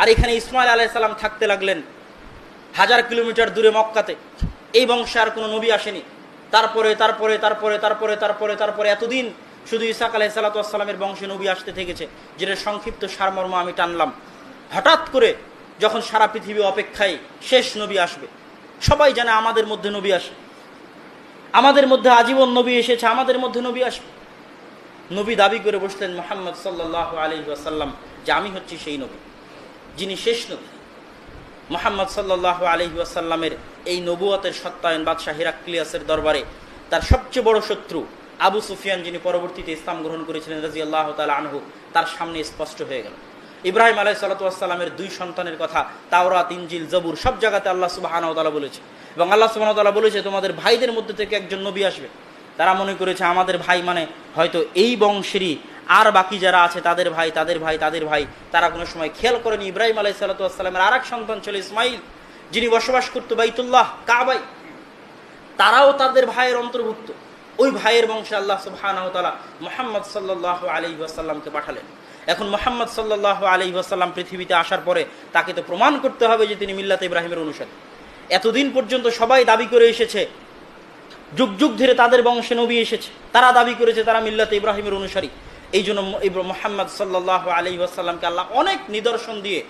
আর এখানে ইসমাইল আলাইহিস সালাম থাকতে লাগলেন 1000 কিলোমিটার দূরে মক্কাতে। এই বংশে আর কোনো নবী আসেনি। তারপরে তারপরে তারপরে তারপরে তারপরে তারপরে এতদিন শুধু ইসাক আলাইহিস সালামের বংশে নবী আসতে থেকেছে, যেটা সংক্ষিপ্ত সারমর্ম আমি টানলাম। হঠাৎ করে যখন সারা পৃথিবী অপেক্ষায় শেষ নবী আসবে, সবাই জানে আমাদের মধ্যে নবী আসে, আমাদের মধ্যে আজীবন নবী এসেছে, আমাদের মধ্যে নবী আসবে। নবী দাবি করে বসলেন মুহাম্মদ সাল্লাল্লাহু আলাইহি ওয়াসাল্লাম যে আমি হচ্ছি সেই নবী, যিনি শেষ নবী। মুহাম্মদ সাল্লাল্লাহু আলাইহি ওয়াসাল্লামের এই নবুয়তের সত্যায়ন বাদশাহ হিরাক্লিয়াসের দরবারে তার সবচেয়ে বড় শত্রু আবু সুফিয়ান, যিনি পরবর্তীতে ইসলাম গ্রহণ করেছিলেন রাদিয়াল্লাহু তাআলা আনহু, তার সামনে স্পষ্ট হয়ে গেল। ইব্রাহিম আলাইহিস সালাতু ওয়াস সালামের 2 সন্তানের কথা তাওরাত, ইনজিল, জবুর সব জায়গাতে আল্লাহ সুবহানাহু ওয়া তাআলা বলেছে, এবং আল্লাহ সুবহানাহু ওয়া তাআলা বলেছে তোমাদের ভাইদের মধ্যে থেকে একজন নবী আসবে। তারা মনে করেছে আমাদের ভাই মানে হয়তো এই বংশেরই আর বাকি যারা আছে তাদের ভাই তাদের ভাই তাদের ভাই। তারা কোনো সময় খেয়াল করেনি ইব্রাহিম আলাইহিস সালাতু ওয়াস সালামের আরেক সন্তান ছিল ইসমাইল, যিনি বসবাস করতো বাইতুল্লাহ কাবায়, তারাও তাদের ভাইয়ের অন্তর্ভুক্ত। ওই ভাইয়ের বংশে আল্লাহ সুবহানাহু ওয়া তাআলা মুহাম্মদ সাল্লাল্লাহু আলাইহি ওয়াসাল্লামকে পাঠালেন। এখন মুহাম্মদ সাল্লাল্লাহু আলাইহি ওয়াসাল্লাম পৃথিবীতে আসার পরে তাকে তো প্রমাণ করতে হবে যে তিনি মিল্লাতে ইব্রাহিমের অনুসারী। এতদিন পর্যন্ত সবাই দাবি করে এসেছে, যুগ যুগ ধরে তাদের বংশে নবী এসেছে, তারা দাবি করেছে তারা মিল্লাতে ইব্রাহিমের অনুসারী। এই জন্য মুহাম্মদ সাল্লাল্লাহু আলাইহি ওয়াসাল্লামকে আল্লাহ অনেক নিদর্শন দিয়ে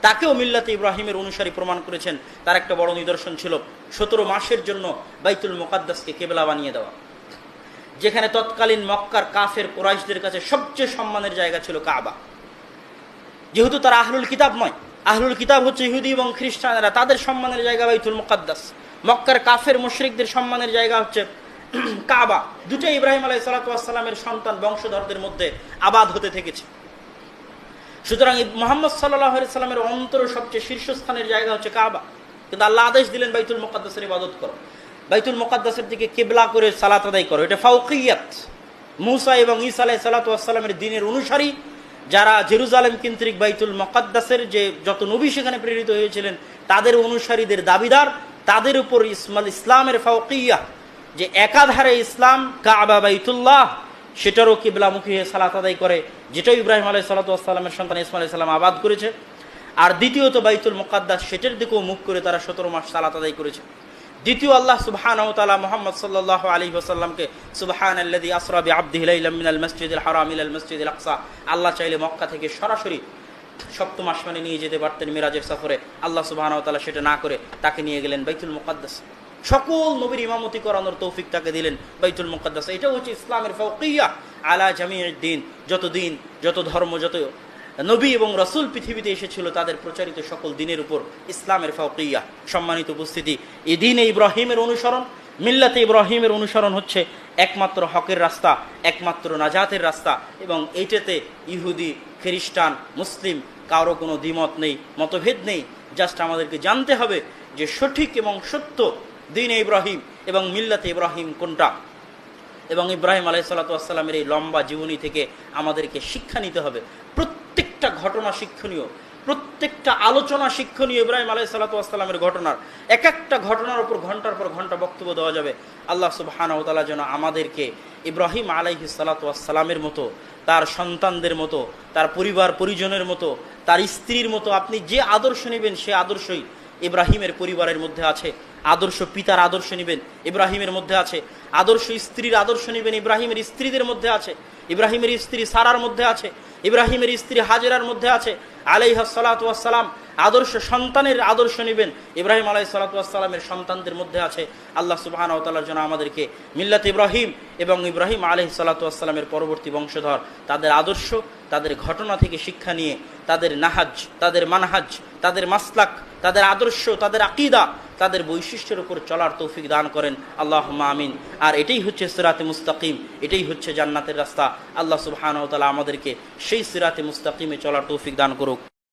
তাকেও মিল্লাতে ইব্রাহিমের অনুসারী প্রমাণ করেছেন। তার একটা বড় নিদর্শন ছিল 17 মাসের জন্য বাইতুল মুকাদ্দাসকে কিবলা বানিয়ে দেওয়া, যেখানে তৎকালীন মক্কার কাফের কুরাইশদের কাছে সবচেয়ে সম্মানের জায়গা ছিল কাবা। যেহেতু তারা আহলুল কিতাব নয়, আহলুল কিতাব হচ্ছে ইহুদি এবং খ্রিস্টানেরা, তাদের সম্মানের জায়গা বাইতুল মুকাদ্দাস। মক্কার কাফের মুশরিকদের সম্মানের জায়গা হচ্ছে কাবা। দুটো ইব্রাহিম আলাইহিস সালাতু ওয়াস সালামের সন্তান বংশধরদের মধ্যে আবাদ হতে থেকেছে। সুতরাং মুহাম্মদ সাল্লাল্লাহু আলাইহি সাল্লামের অন্তর সবচেয়ে শীর্ষস্থানের জায়গা হচ্ছে কাবা, কিন্তু আল্লাহ আদেশ দিলেন বাইতুল মুকাদ্দাসের ইবাদত করো, বাইতুল মুকাদ্দাসের দিকে কিবলা করে সালাত আদায় করো। এটা ফাওকিয়াত। মুসা এবং ঈসা আলাইহিস সালাতু ওয়াস সালামের দ্বীনের অনুসারী যারা জেরুজালেম কেন্দ্রিক বাইতুল মুকাদ্দাসের যে যত নবী সেখানে প্রেরিত হয়েছিলেন তাদের অনুসারীদের দাবিদার, তাদের উপর ইসলামের ফাওকিয়া, যে একাধারে ইসলাম কাবা বাইতুল্লাহ সেটারও কিবলামুখী হয়ে সালাত আদায় করে, যেটাও ইব্রাহিম আলাইহিস সালাতু ওয়াস সালামের সন্তান ইসমাঈল আলাইহিস সালাম আবাদ করেছে। আর দ্বিতীয়ত বাইতুল মুকাদ্দাস, সেটার দিকেও মুখ করে তারা 17 মাস সালাত আদায় করেছে। দ্বিতীয় আল্লাহ সুবহানাহু ওয়া তাআলা মুহাম্মদ সাল্লাল্লাহু আলাইহি ওয়াসাল্লামকে সুবহানাল্লাযী আসরা বিআবদিহি লাইলাম মিনাল মাসজিদিল হারাম ইলাল মাসজিদিল আকসা, আল্লাহ চাইলে মক্কা থেকে সরাসরি 7ম আসমানে নিয়ে যেতে পারতেন মিরাজের সফরে। আল্লাহ সুবহানাহু ওয়া তাআলা সেটা না করে তাকে নিয়ে গেলেন বাইতুল মুকাদ্দাস। সকল নবীর ইমামতি করানোর তৌফিক তাকে দিলেন বাইতুল মুকাদ্দাস। এটা হচ্ছে ইসলামের ফাওকিয়া আলা জামিউদ দ্বীন। যত দিন, যত ধর্ম, যত নবী এবং রাসূল পৃথিবীতে এসেছিল তাদের প্রচারিত সকল দিনের উপর ইসলামের ফাওকিয়া। সম্মানিত উপস্থিতি, এই দ্বীনে ইব্রাহিমের অনুসরণ, মিল্লাতে ইব্রাহিমের অনুসরণ হচ্ছে একমাত্র হকের রাস্তা, একমাত্র নাজাতের রাস্তা, এবং এইটাতে ইহুদি, খ্রিস্টান, মুসলিম কারো কোনো দ্বিমত নেই, মতভেদ নেই। জাস্ট আমাদেরকে জানতে হবে যে সঠিক এবং সত্য দ্বীনে ইব্রাহিম এবং মিল্লাতে ইব্রাহিম কোনটা। এবং ইব্রাহিম আলাইহিস সালাতু ওয়াস সালামের এই লম্বা জীবনী থেকে আমাদেরকে শিক্ষা নিতে হবে। প্রত্যেকটা ঘটনা শিক্ষণীয়, প্রত্যেকটা আলোচনা শিক্ষণীয়। ইব্রাহিম আলাইহিস সালাতু ওয়াস সালামের ঘটনার এক একটা ঘটনার উপর ঘন্টার পর ঘন্টা বক্তব্য দেওয়া যাবে। আল্লাহ সুবহানাহু ওয়া তাআলা যেন আমাদেরকে ইব্রাহিম আলাইহিস সালাতু ওয়াস সালামের মতো, তার সন্তানদের মতো, তার পরিবার পরিজনের মতো, তার স্ত্রীর মতো, আপনি যে আদর্শ নেবেন সে আদর্শই ইব্রাহিমের পরিবারের মধ্যে আছে। আদর্শ পিতার আদর্শ নেবেন, ইব্রাহিমের মধ্যে আছে। আদর্শ স্ত্রীর আদর্শ নেবেন, ইব্রাহিমের স্ত্রীদের মধ্যে আছে। ইব্রাহিমের স্ত্রী সারার মধ্যে আছে, ইব্রাহিমের স্ত্রী হাজেরার মধ্যে আছে আলাইহিস সালাতু ওয়াস সালাম। আদর্শ সন্তানের আদর্শ নেবেন, ইব্রাহিম আলাইহিস সালাতু ওয়াস সালামের সন্তানদের মধ্যে আছে। আল্লাহ সুবহানাহু ওয়া তাআলার জন্য আমাদেরকে মিল্লাত ইব্রাহিম এবং ইব্রাহিম আলাইহিস সালাতু ওয়াস সালামের পরবর্তী বংশধর তাদের আদর্শ, তাদের ঘটনা থেকে শিক্ষা নিয়ে তাদের নাহাজ, তাদের মানহাজ, তাদের মাসলাক, তাদের আদর্শ, তাদের আকীদা, তাদের বৈশিষ্ট্যের উপর চলার তৌফিক দান করেন, আল্লাহুম্মা আমিন। আর এটাই হচ্ছে সিরাতে মুস্তাকিম, এটাই হচ্ছে জান্নাতের রাস্তা। আল্লাহ সুবহানাহু ওয়া তাআলা আমাদেরকে সেই সিরাতে মুস্তাকিমে চলার তৌফিক দান করুক।